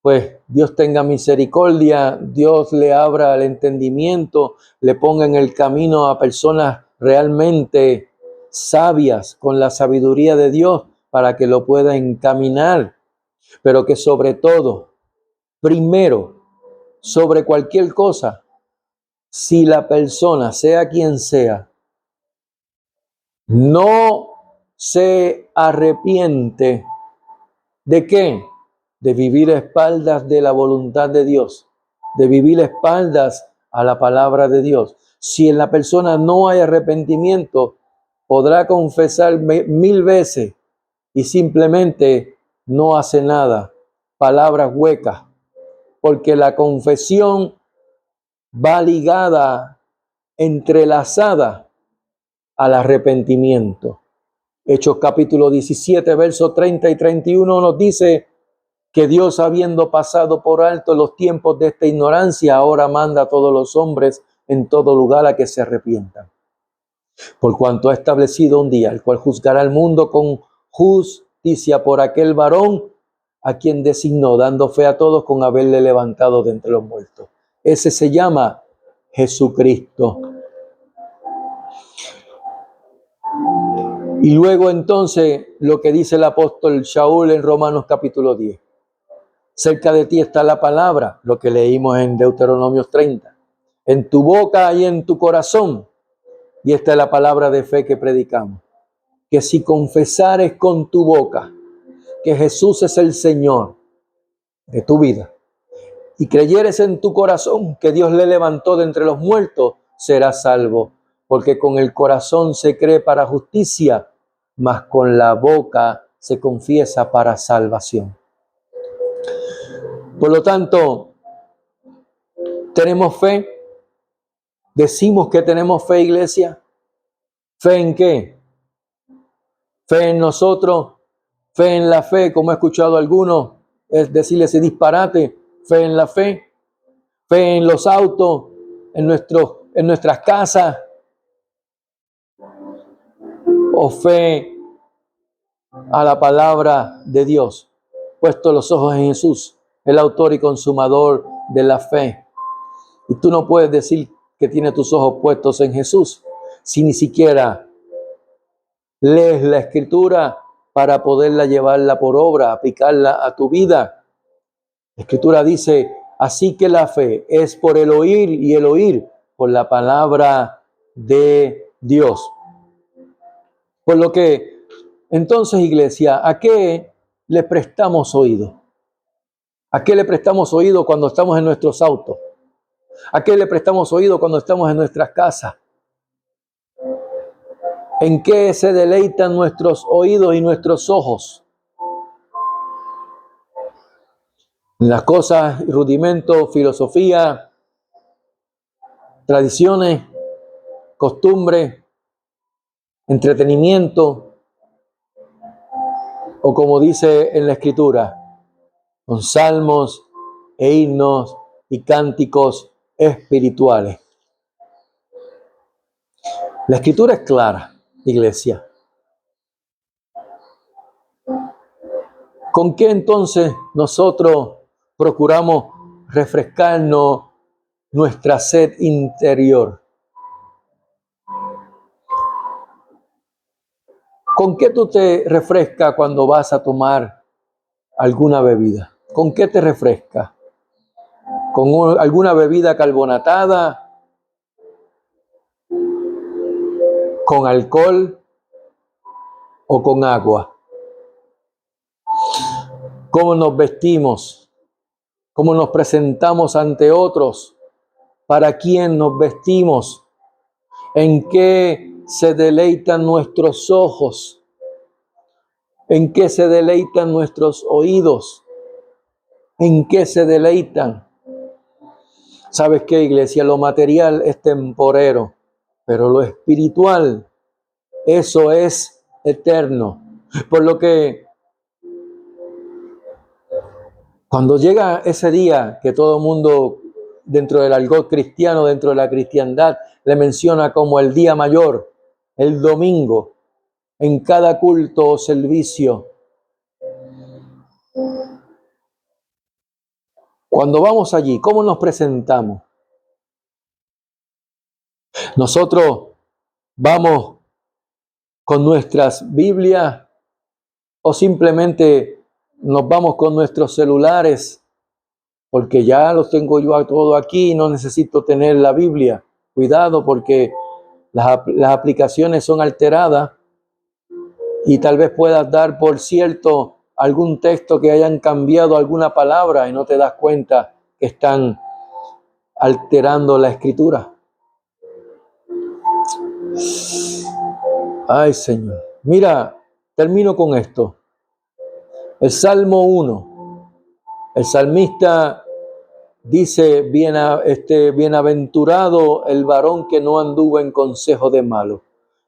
pues Dios tenga misericordia, Dios le abra el entendimiento, le ponga en el camino a personas realmente sabias, con la sabiduría de Dios, para que lo pueda encaminar, pero que sobre todo, primero, sobre cualquier cosa, si la persona, sea quien sea, no se arrepiente, ¿de qué? De vivir a espaldas de la voluntad de Dios, de vivir a espaldas a la palabra de Dios. Si en la persona no hay arrepentimiento, podrá confesar 1000 veces y simplemente no hace nada. Palabras huecas, porque la confesión va ligada, entrelazada al arrepentimiento. Hechos capítulo 17, versos 30 y 31 nos dice que Dios, habiendo pasado por alto los tiempos de esta ignorancia, ahora manda a todos los hombres en todo lugar a que se arrepientan. Por cuanto ha establecido un día, el cual juzgará al mundo con justicia por aquel varón a quien designó, dando fe a todos con haberle levantado de entre los muertos. Ese se llama Jesucristo. Y luego entonces lo que dice el apóstol Shaul en Romanos capítulo 10. Cerca de ti está la palabra, lo que leímos en Deuteronomios 30. En tu boca y en tu corazón. Y esta es la palabra de fe que predicamos. Que si confesares con tu boca que Jesús es el Señor de tu vida y creyeres en tu corazón que Dios le levantó de entre los muertos, serás salvo. Porque con el corazón se cree para justicia, mas con la boca se confiesa para salvación. Por lo tanto, tenemos fe. Decimos que tenemos fe, iglesia. ¿Fe en qué? Fe en nosotros, fe en la fe, como he escuchado a algunos es decirle ese disparate. Fe en la fe en los autos, en nuestras casas, o fe a la palabra de Dios, puesto los ojos en Jesús, el autor y consumador de la fe. Y tú no puedes decir que tienes tus ojos puestos en Jesús si ni siquiera lees la Escritura para poderla llevarla por obra, aplicarla a tu vida. La Escritura dice, así que la fe es por el oír y el oír por la palabra de Dios. Por lo que, entonces, iglesia, ¿a qué le prestamos oído? ¿A qué le prestamos oído cuando estamos en nuestros autos? ¿A qué le prestamos oído cuando estamos en nuestras casas? ¿En qué se deleitan nuestros oídos y nuestros ojos? En las cosas, rudimentos, filosofía, tradiciones, costumbres, entretenimiento, o como dice en la Escritura, con salmos e himnos y cánticos espirituales. La Escritura es clara, iglesia. ¿Con qué entonces nosotros procuramos refrescarnos nuestra sed interior? ¿Con qué tú te refrescas cuando vas a tomar alguna bebida? ¿Con qué te refrescas? ¿Con alguna bebida carbonatada? ¿Con alcohol o con agua? ¿Cómo nos vestimos? ¿Cómo nos presentamos ante otros? ¿Para quién nos vestimos? ¿En qué se deleitan nuestros ojos? ¿En qué se deleitan nuestros oídos? ¿En qué se deleitan? ¿Sabes qué, iglesia? Lo material es temporero, pero lo espiritual, eso es eterno. Por lo que cuando llega ese día que todo el mundo dentro del argot cristiano, dentro de la cristiandad, le menciona como el día mayor, el domingo, en cada culto o servicio. Cuando vamos allí, ¿cómo nos presentamos? Nosotros vamos con nuestras Biblias o simplemente nos vamos con nuestros celulares porque ya los tengo yo a todo aquí y no necesito tener la Biblia. Cuidado porque las aplicaciones son alteradas y tal vez puedas dar por cierto algún texto que hayan cambiado alguna palabra y no te das cuenta que están alterando la escritura. Ay, Señor. Mira, termino con esto. El Salmo 1. El salmista Dice, bienaventurado el varón que no anduvo en consejo de malos,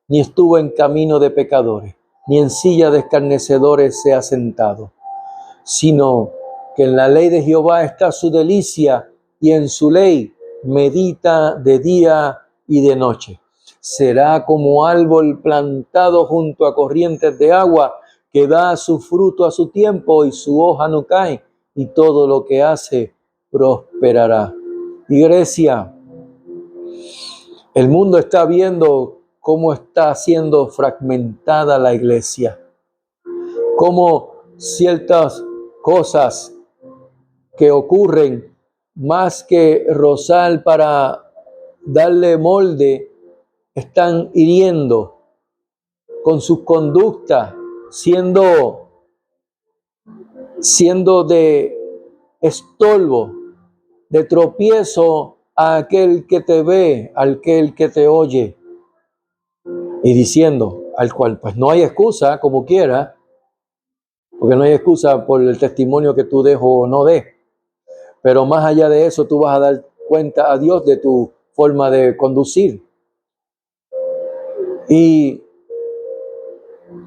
ni estuvo en camino de pecadores, ni en silla de escarnecedores se ha sentado, sino que en la ley de Jehová está su delicia, y en su ley medita de día y de noche. Será como árbol plantado junto a corrientes de agua, que da su fruto a su tiempo y su hoja no cae, y todo lo que hace prosperará. Iglesia, el mundo está viendo cómo está siendo fragmentada la iglesia, cómo ciertas cosas que ocurren, más que rozar para darle molde, están hiriendo con sus conductas, siendo de estorbo, de tropiezo a aquel que te ve, a aquel que te oye, y diciendo al cual pues no hay excusa como quiera, porque no hay excusa por el testimonio que tú dejo o no des, pero más allá de eso tú vas a dar cuenta a Dios de tu forma de conducir. Y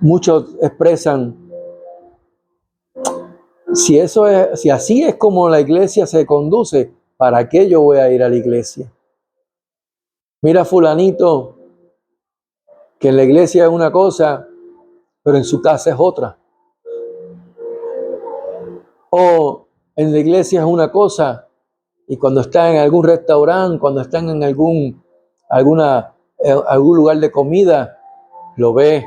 muchos expresan, si así es como la iglesia se conduce, ¿para qué yo voy a ir a la iglesia? Mira fulanito, que en la iglesia es una cosa, pero en su casa es otra. O en la iglesia es una cosa, y cuando está en algún restaurante, cuando están en algún lugar de comida, lo ve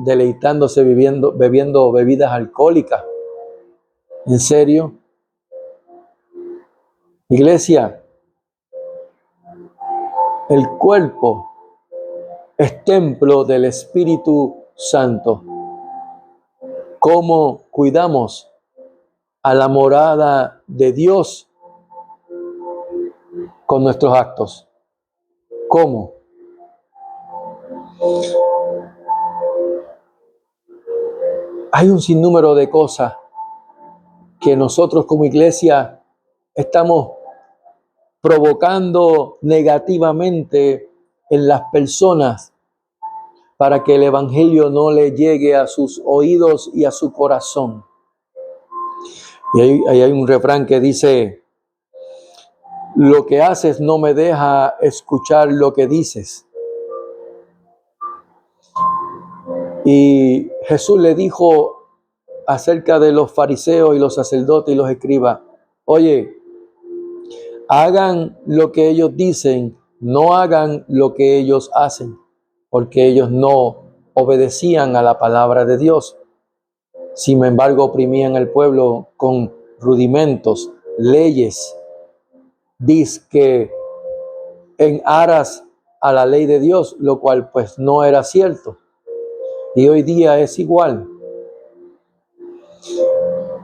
deleitándose, bebiendo bebidas alcohólicas. ¿En serio? Iglesia, el cuerpo es templo del Espíritu Santo. ¿Cómo cuidamos a la morada de Dios con nuestros actos? ¿Cómo? Hay un sinnúmero de cosas que nosotros como iglesia estamos provocando negativamente en las personas para que el evangelio no le llegue a sus oídos y a su corazón. Y ahí hay un refrán que dice, lo que haces no me deja escuchar lo que dices. Y Jesús le dijo acerca de los fariseos y los sacerdotes y los escribas, oye, hagan lo que ellos dicen, no hagan lo que ellos hacen, porque ellos no obedecían a la palabra de Dios. Sin embargo, oprimían al pueblo con rudimentos, leyes, dizque en aras a la ley de Dios, lo cual pues no era cierto. Y hoy día es igual.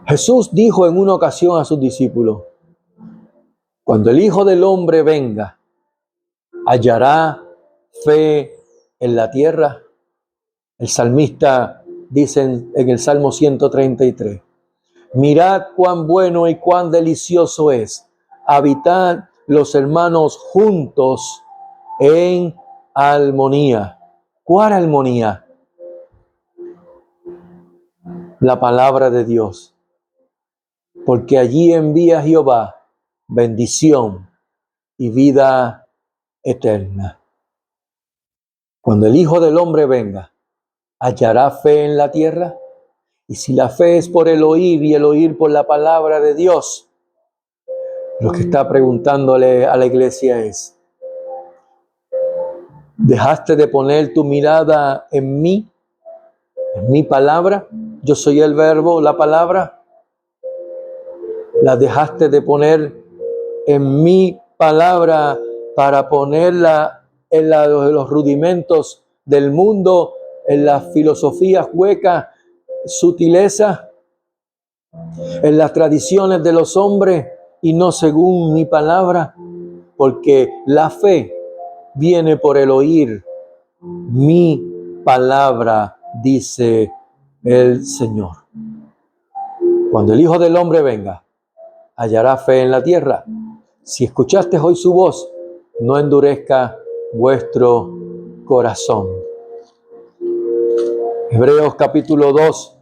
Jesús dijo en una ocasión a sus discípulos, cuando el Hijo del Hombre venga, ¿hallará fe en la tierra? El salmista dice en el Salmo 133, mirad cuán bueno y cuán delicioso es habitar los hermanos juntos en armonía. ¿Cuál armonía? La palabra de Dios. Porque allí envía Jehová bendición y vida eterna. Cuando el Hijo del Hombre venga, ¿hallará fe en la tierra? Y si la fe es por el oír y el oír por la palabra de Dios, lo que está preguntándole a la iglesia es, ¿dejaste de poner tu mirada en mí, en mi palabra? Yo soy el verbo, la palabra. ¿La dejaste de poner en mi palabra para ponerla en los rudimentos del mundo, en las filosofías huecas, sutileza, en las tradiciones de los hombres y no según mi palabra? Porque la fe viene por el oír mi palabra, dice el Señor. Cuando el Hijo del Hombre venga, ¿hallará fe en la tierra? Si escuchaste hoy su voz, no endurezca vuestro corazón. Hebreos capítulo 2,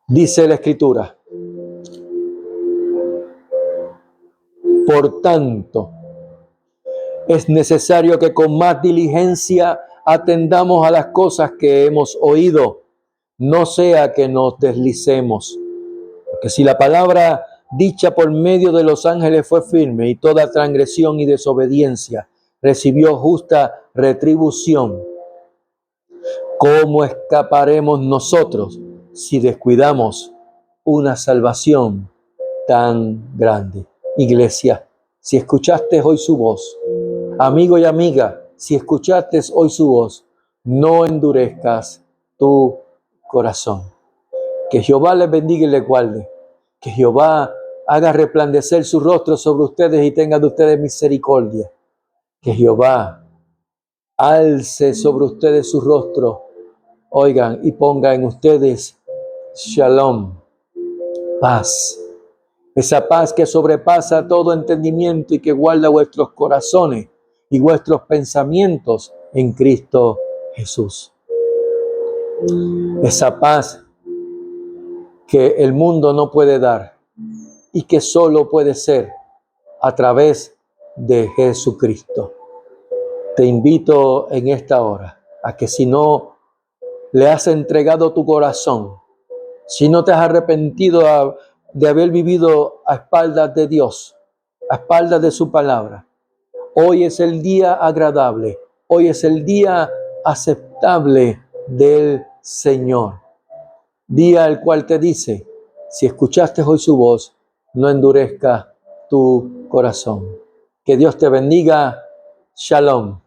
dice la Escritura: por tanto, es necesario que con más diligencia atendamos a las cosas que hemos oído, no sea que nos deslicemos. Porque si la palabra dicha por medio de los ángeles fue firme, y toda transgresión y desobediencia recibió justa retribución, ¿cómo escaparemos nosotros si descuidamos una salvación tan grande? Iglesia, si escuchaste hoy su voz, amigo y amiga, si escuchaste hoy su voz, no endurezcas tu corazón. Que Jehová les bendiga y les guarde. Que Jehová haga resplandecer su rostro sobre ustedes y tenga de ustedes misericordia. Que Jehová alce sobre ustedes su rostro, oigan, y ponga en ustedes shalom, paz. Esa paz que sobrepasa todo entendimiento y que guarda vuestros corazones y vuestros pensamientos en Cristo Jesús. Esa paz que el mundo no puede dar y que solo puede ser a través de Jesucristo. Te invito en esta hora a que, si no le has entregado tu corazón, si no te has arrepentido de haber vivido a espaldas de Dios, a espaldas de su palabra, hoy es el día agradable, hoy es el día aceptable del Señor. Día el cual te dice: si escuchaste hoy su voz, no endurezca tu corazón. Que Dios te bendiga. Shalom.